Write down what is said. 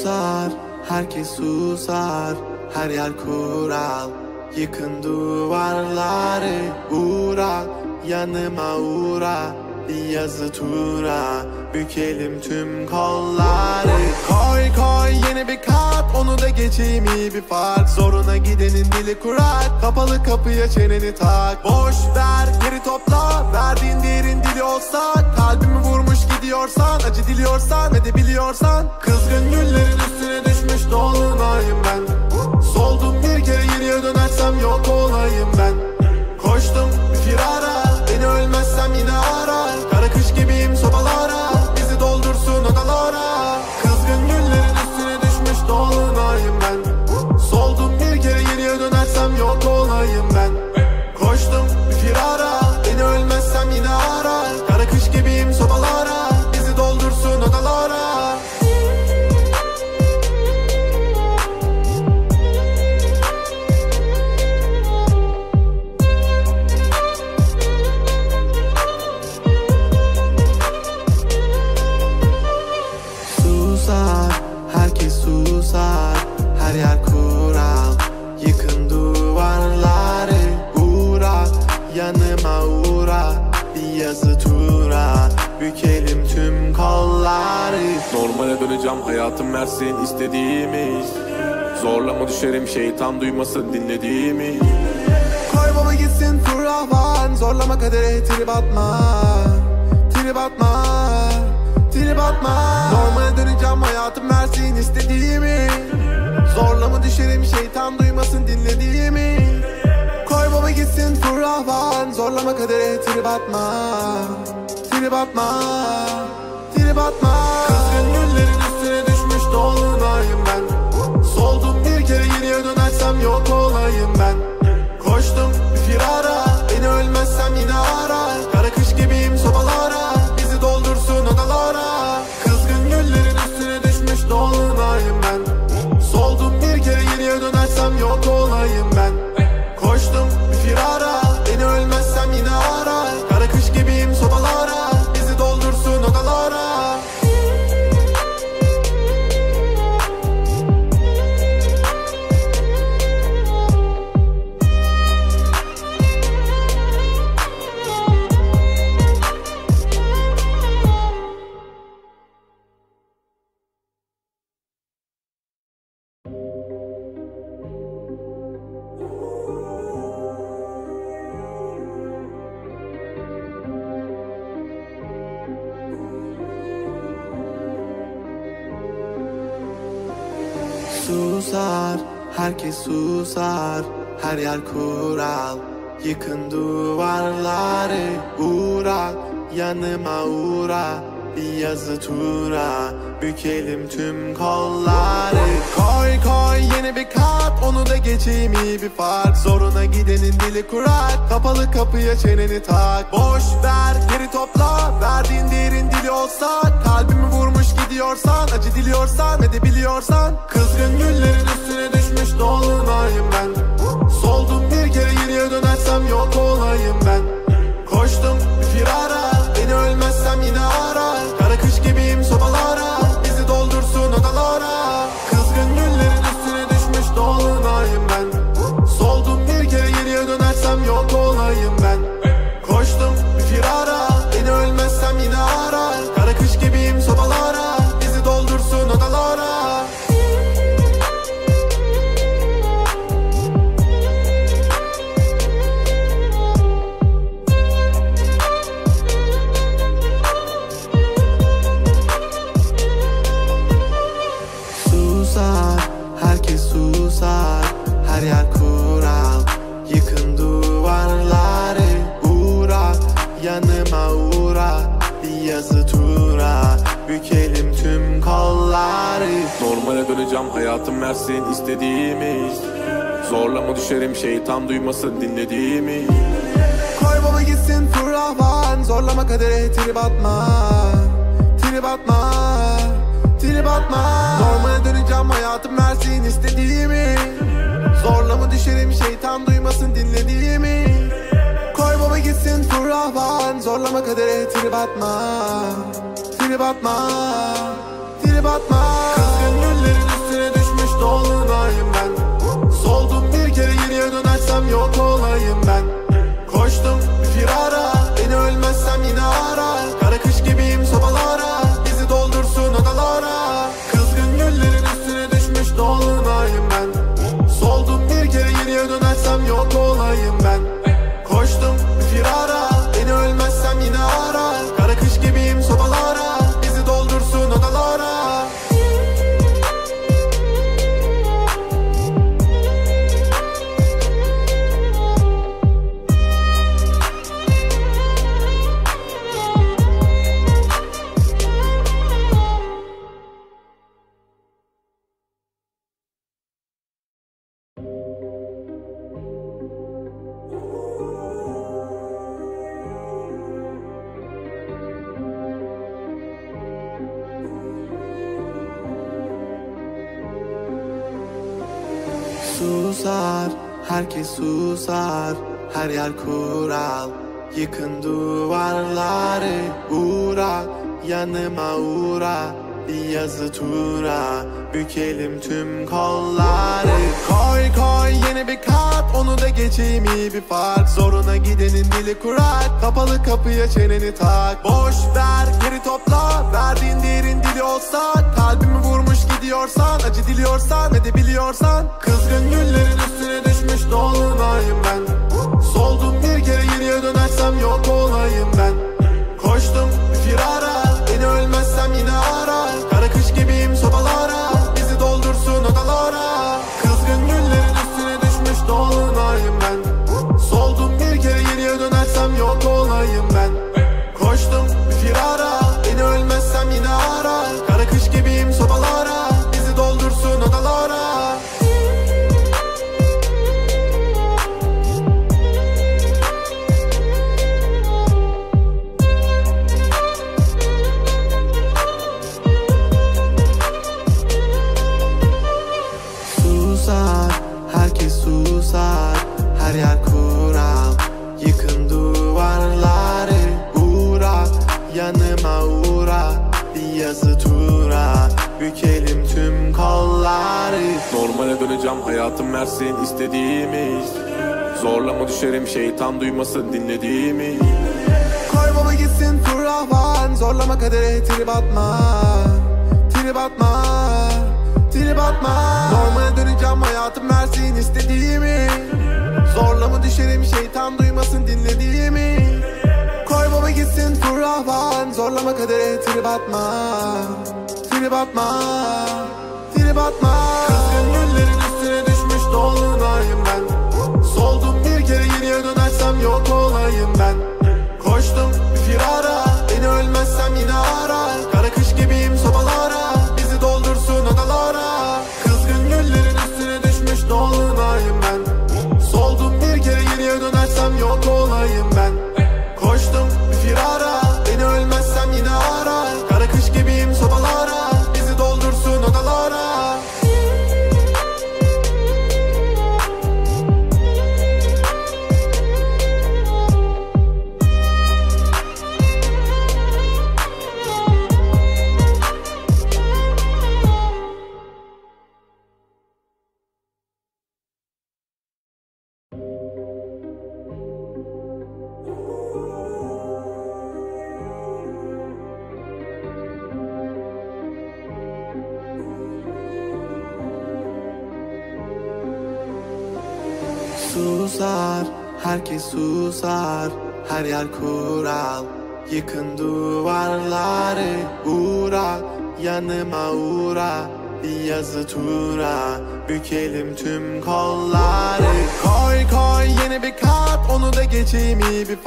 Susar, herkes susar, her yer kural. Yıkın duvarları, uğra, yanıma uğra. Bir yazı tura, bükelim tüm kolları. Koy koy yeni bir kat, onu da geçeyim iyi bir fark. Zoruna gidenin dili kurak, kapalı kapıya çeneni tak. Boş ver geri topla, verdiğin değerin dili olsa. Kalbimi vurmuş gidiyorsan, acı diliyorsan edebiliyorsan. Kızgın güllerin üstüne düşmüş dolunayım ben. Soldum bir kere geriye dönersem yok olayım ben. Koştum bir firara, beni ölmezsem yine ara. Kara kış gibiyim sobalara, bizi doldursun odalara. Kızgın güllerin üstüne düşmüş dolunayım ben. Soldum bir kere geriye dönersem yok olayım ben. Koştum bir firara, beni ölmezsem yine ara. Kara kış gibiyim sobalara, bizi doldursun odalara. Herkes susar, her yer kural. Yıkın duvarları, uğra, yanıma uğra. Bir yazı tura, bükelim tüm kolları. Normale döneceğim, hayatım versin istediğimi. Zorlama düşerim, şeytan duymasın dinlediğimi. Koy baba gitsin fırlavan, zorlama kadere trip atma. Trip atma, trip atma. Normale döneceğim, hayatım versin istediğimi. Zorlama düşerim, şeytan duymasın dinlediğimi. Koy baba gitsin fırlavan, zorlama kadere trip atma. Trip atma, trip atma. Kızgın güllerin üstüne düşmüş dolunayım ben. Soldum bir kere geriye dönersem yok olayım ben. Koştum bir firara, beni ölmezsem yine ara. Kara kış gibiyim sobalara, bizi doldursun odalara. Kızgın güllerin üstüne düşmüş dolunayım ben. Soldum bir kere geriye dönersem yok olayım ben. Koştum bir firara, beni ölmezsem yine ara. Kara kış gibiyim sobalara, bizi doldursun odalara. Susar, herkes susar, her yer kural. Yıkın duvarları, uğra, yanıma uğra. Bir yazı tura, bükelim tüm kolları. Koy koy yeni bir kat, onu da geçeyim iyi bir fark. Zoruna gidenin dili kurak, kapalı kapıya çeneni tak. Boş ver geri topla, verdiğin değerin dili olsa. Kalbimi vurmuş gidiyorsan, acı diliyorsan edebiliyorsan. Kızgın güllerin üstüne düşmüş dolunayım ben. Soldum bir kere geriye dönersem yok olayım ben. Koştum bir firara, beni ölmezsem yine ara. Kara kış gibiyim sobalara, bizi doldursun odalara. Kızgın güllerin üstüne düşmüş dolunayım ben. Soldum bir kere geriye dönersem yok olayım ben. Koştum bir firara, beni ölmezsem yine ara. Kara kış gibiyim sobalara, bizi doldursun odalara. Herkes susar, her yer kural. Yıkın duvarları, uğra, yanıma uğra. Bir yazı tura, bükelim tüm kolları. Normale döneceğim, hayatım versin istediğimi. Zorlama düşerim, şeytan duymasın dinlediğimi. Koy baba gitsin fırlavan, zorlama kadere trip atma. Trip atma, trip atma. Normale döneceğim, hayatım versin istediğimi. Zorlama düşerim, şeytan duymasın dinlediğimi. Koy baba gitsin fırlavan, zorlama kadere trip atma. Trip atma, trip atma. Kızgın güllerin dolunayım ben. Soldum bir kere, geriye dönersem yok olayım ben. Koştum bir firara, beni ölmezsem yine ara. Kara kış gibiyim sobalara, bizi doldursun odalara. Kızgın güllerin üstüne düşmüş dolunayım ben. Soldum bir kere, geriye dönersem yok olayım ben. Koştum bir firara, beni ölmezsem yine ara. Kara kış gibiyim sobalara, bizi doldursun odalara. Susar, herkes susar, her yer kural. Yıkın duvarları, uğra, yanıma uğra. Bir yazı tura, bükelim tüm kolları. Koy koy yeni bir kat, onu da geçeyim iyi bir fark. Zoruna gidenin dili kurak, kapalı kapıya çeneni tak. Boş ver geri topla, verdiğin değerin dili olsa. Kalbimi vurmuş gidiyorsan, acı diliyorsan, edebiliyorsan. Kızgın güllerin üstüne düşmüş dolunayım ben. Soldum bir kere, geriye dönersem yok olayım ben. Koştum bir firara, beni ölmezsem yine ara. Kara kış gibiyim sobalara, bizi doldursun odalara. Kızgın güllerin üstüne düşmüş dolunayım ben. Soldum bir kere, geriye dönersem yok olayım ben. Koştum bir firara, beni ölmezsem yine ara. Kara kış gibiyim sobalara, bizi doldursun odalara. Herkes susar, her yer kural. Yıkın duvarları, uğra, yanıma uğra. Bir yazı tura, bükelim tüm kolları. Normale döneceğim, hayatım versin istediğimi. Zorlama düşerim, şeytan duymasın dinlediğimi. Koy baba gitsin fırlavan, zorlama kadere trip atma. Trip atma, trip atma. Normale döneceğim, hayatım versin istediğimi. Zorlama düşerim, şeytan duymasın dinlediğimi. Koy baba gitsin fırlavan, zorlama kadere trip atma. Trip atma, trip atma. Kızgın güllerin üstüne düşmüş dolunayım ben. Soldum bir kere, geriye dönersem yok olayım ben. Koştum bir firara, beni ölmezsem yine ara. Kara kış gibiyim sobalara, bizi doldursun odalara. Kızgın güllerin üstüne düşmüş dolunayım ben. Soldum bir kere, geriye dönersem yok olayım ben. Koştum bir firara, beni ölmezsem yine ara. Kara kış gibiyim sobalara, bizi doldursun odalara. Susar, herkes susar, her yer kural. Yıkın duvarları, uğra, yanıma uğra. Bir yazı tura, bükelim tüm kolları. Koy koy yeni bir kat, onu da geçeyim iyi bir fark.